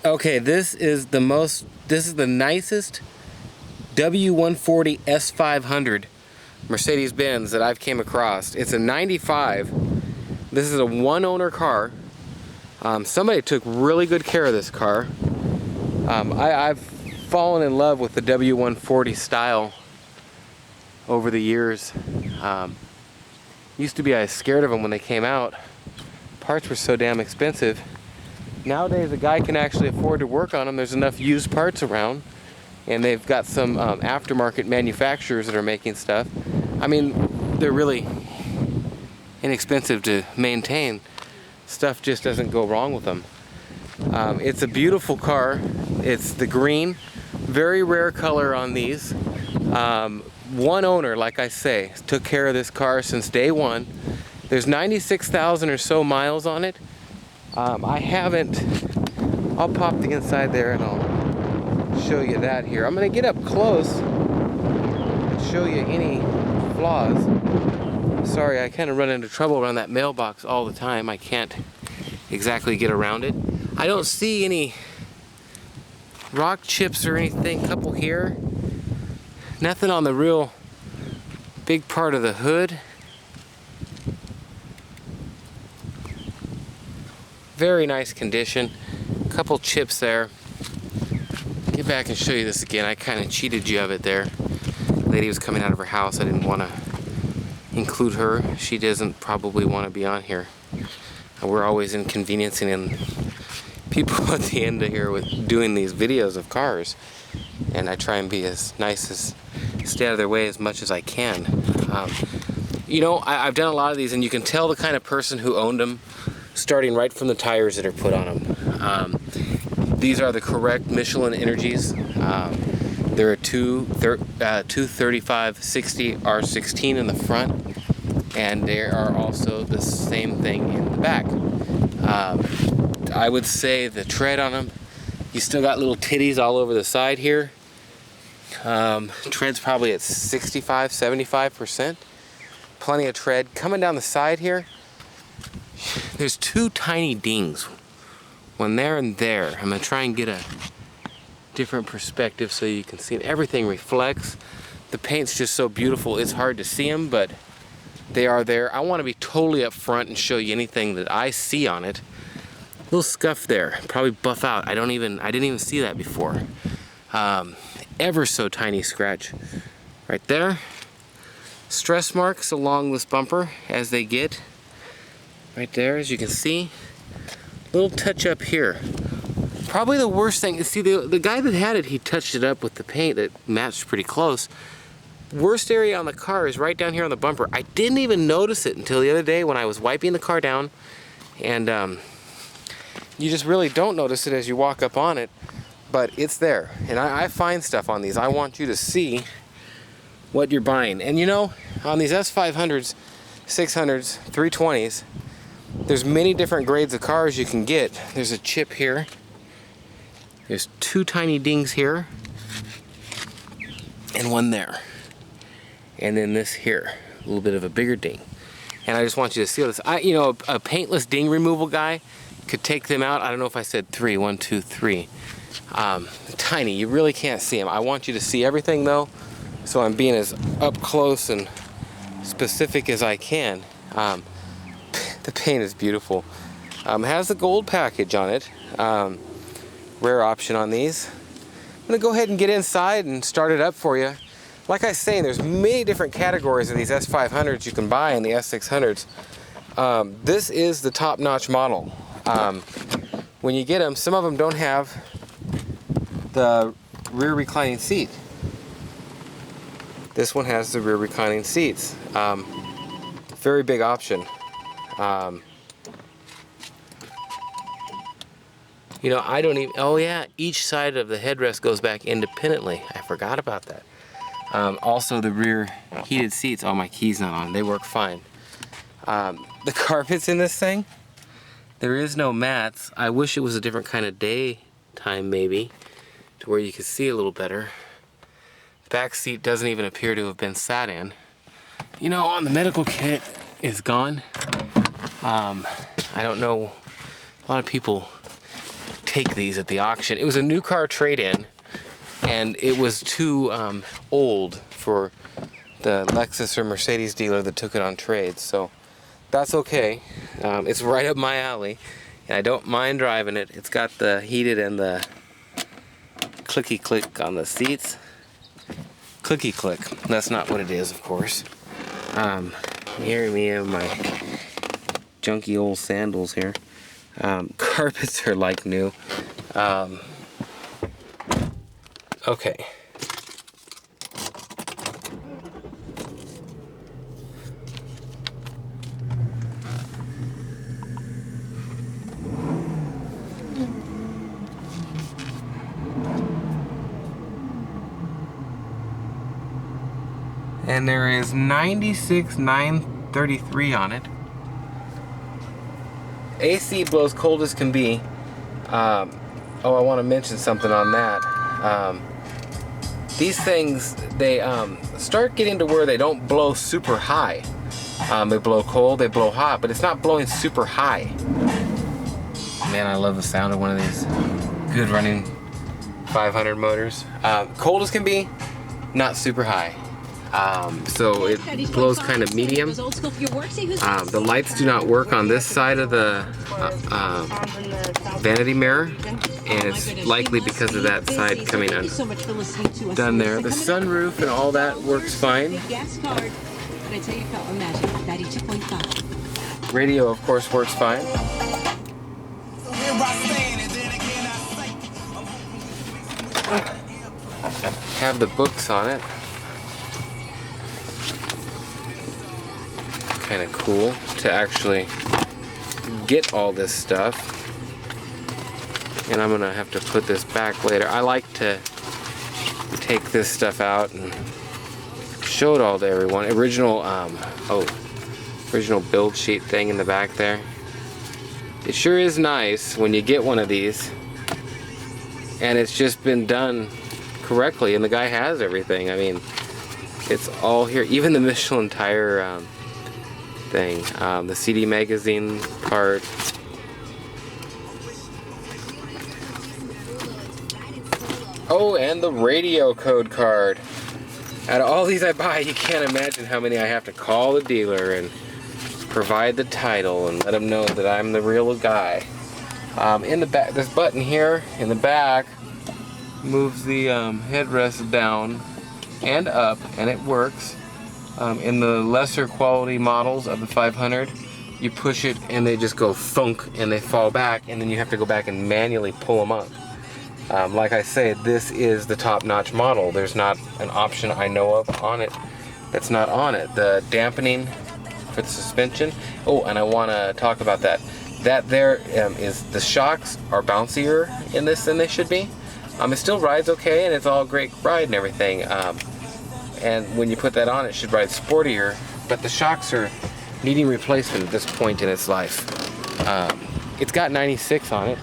Okay, this is the nicest W140 S500 Mercedes-Benz that I've came across. It's a 95. This is a one-owner car. Somebody took really good care of this car. I've fallen in love with the W140 style over the years. Used to be I was scared of them when they came out. Parts were so damn expensive. Nowadays a guy can actually afford to work on them. There's enough used parts around, and they've got some aftermarket manufacturers that are making stuff. I mean, they're really inexpensive to maintain. Stuff just doesn't go wrong with them. It's a beautiful car. It's the green, very rare color on these. One owner, like I say, took care of this car since day one. There's 96,000 or so miles on it. I haven't, I'll pop the inside there and I'll show you that here. I'm gonna get up close and show you any flaws. Sorry, I kind of run into trouble around that mailbox all the time. I can't exactly get around it. I don't see any rock chips or anything. Couple here. Nothing on the real big part of the hood. Very nice condition. Couple chips there. Get back and show you this again. I kind of cheated you of it there. The lady was coming out of her house. I didn't want to include her. She doesn't probably want to be on here. We're always inconveniencing people at the end of here with doing these videos of cars, and I try and be as nice as stay out of their way as much as I can. You know, I've done a lot of these, and you can tell the kind of person who owned them starting right from the tires that are put on them. These are the correct Michelin Energies. There are two 3560 R16 in the front, and there are also the same thing in the back. I would say the tread on them, you still got little titties all over the side here. Tread's probably at 65-75%. Plenty of tread. Coming down the side here, there's two tiny dings. One there and there. I'm going to try and get a different perspective so you can see it. Everything reflects. The paint's just so beautiful, it's hard to see them, but they are there. I want to be totally up front and show you anything that I see on it. Little scuff there, probably buff out. I didn't even see that before. Ever so tiny scratch right there. Stress marks along this bumper as they get. Right there, as you can see. Little touch up here. Probably the worst thing, see the guy that had it, he touched it up with the paint that matched pretty close. Worst area on the car is right down here on the bumper. I didn't even notice it until the other day when I was wiping the car down, and you just really don't notice it as you walk up on it, but it's there. And I find stuff on these. I want you to see what you're buying. And you know, on these S500s, 600s, 320s, there's many different grades of cars you can get. There's a chip here. There's two tiny dings here, and one there. And then this here, a little bit of a bigger ding. And I just want you to see this. You know, a paintless ding removal guy could take them out. I don't know if I said three. 1, 2, 3. Tiny, you really can't see them. I want you to see everything though, so I'm being as up close and specific as I can. The paint is beautiful. It has the gold package on it. Rare option on these. I'm gonna go ahead and get inside and start it up for you. Like I say, there's many different categories of these S500s you can buy in the S600s. This is the top-notch model. When you get them, some of them don't have the rear reclining seat. This one has the rear reclining seats. Very big option. You know, I don't even, oh yeah, each side of the headrest goes back independently. I forgot about that. Also the rear heated seats, oh, my key's not on, they work fine. The carpets in this thing, there is no mats. I wish it was a different kind of daytime maybe, to where you could see a little better. Back seat doesn't even appear to have been sat in. You know, on the medical kit is gone. I don't know, a lot of people take these at the auction. It was a new car trade-in, and it was too old for the Lexus or Mercedes dealer that took it on trade, so that's okay. It's right up my alley, and I don't mind driving it. It's got the heated and the clicky click on the seats. Clicky click. That's not what it is, of course. Here we have my junky old sandals here. Carpets are like new. Okay. And there is 96,933 on it. AC blows cold as can be. Oh, I want to mention something on that. These things, they start getting to where they don't blow super high. They blow cold, they blow hot, but it's not blowing super high. Man, I love the sound of one of these good running 500 motors. Cold as can be, not super high. So it blows kind of medium. The lights do not work on this side of the vanity mirror, and it's likely because of that side coming undone there. The sunroof and all that works fine. Radio, of course, works fine. Have the books on it. Kind of cool to actually get all this stuff, and I'm gonna have to put this back later. I like to take this stuff out and show it all to everyone. Original original build sheet thing in the back there. It sure is nice when you get one of these and it's just been done correctly, and the guy has everything. I mean, it's all here, even the Michelin tire thing, the CD magazine part. Oh, and the radio code card. Out of all these I buy, you can't imagine how many I have to call the dealer and provide the title and let them know that I'm the real guy. In the back, this button here in the back moves the headrest down and up, and it works. In the lesser quality models of the 500, you push it and they just go thunk and they fall back, and then you have to go back and manually pull them up. Like I say, this is the top-notch model. There's not an option I know of on it that's not on it. The dampening for the suspension. Oh, and I want to talk about that. That there is, the shocks are bouncier in this than they should be. It still rides okay, and it's all great ride and everything. And when you put that on, it should ride sportier, but the shocks are needing replacement at this point in its life. It's got 96 on it.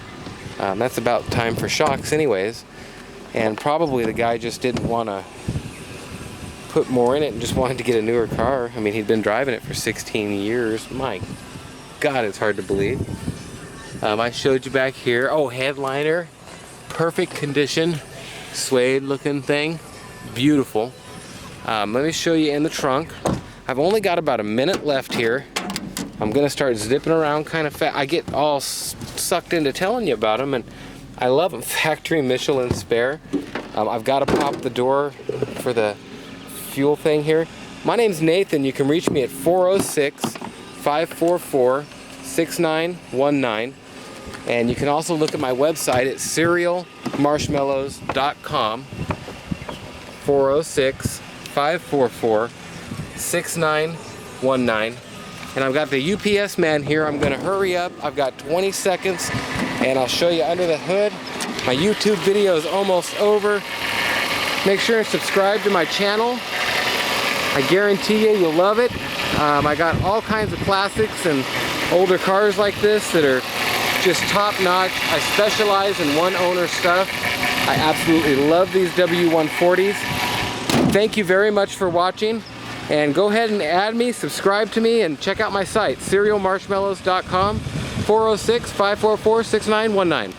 That's about time for shocks anyways, and probably the guy just didn't want to put more in it and just wanted to get a newer car. I mean, he'd been driving it for 16 years. My God, it's hard to believe. I showed you back here. Oh, headliner, perfect condition, suede looking thing, beautiful. Let me show you in the trunk. I've only got about a minute left here. I'm gonna start zipping around kind of fast. I get all sucked into telling you about them, and I love them. Factory Michelin spare. I've got to pop the door for the fuel thing here. My name's Nathan. You can reach me at 406-544-6919, and you can also look at my website at serialmarshmallows.com. 406-544-6919. And I've got the UPS man here. I'm gonna hurry up. I've got 20 seconds and I'll show you under the hood. My YouTube video is almost over. Make sure and subscribe to my channel. I guarantee you, you'll love it. I got all kinds of classics and older cars like this that are just top notch. I specialize in one owner stuff. I absolutely love these W140s. Thank you very much for watching. And go ahead and add me, subscribe to me, and check out my site, serialmarshmallows.com, 406-544-6919.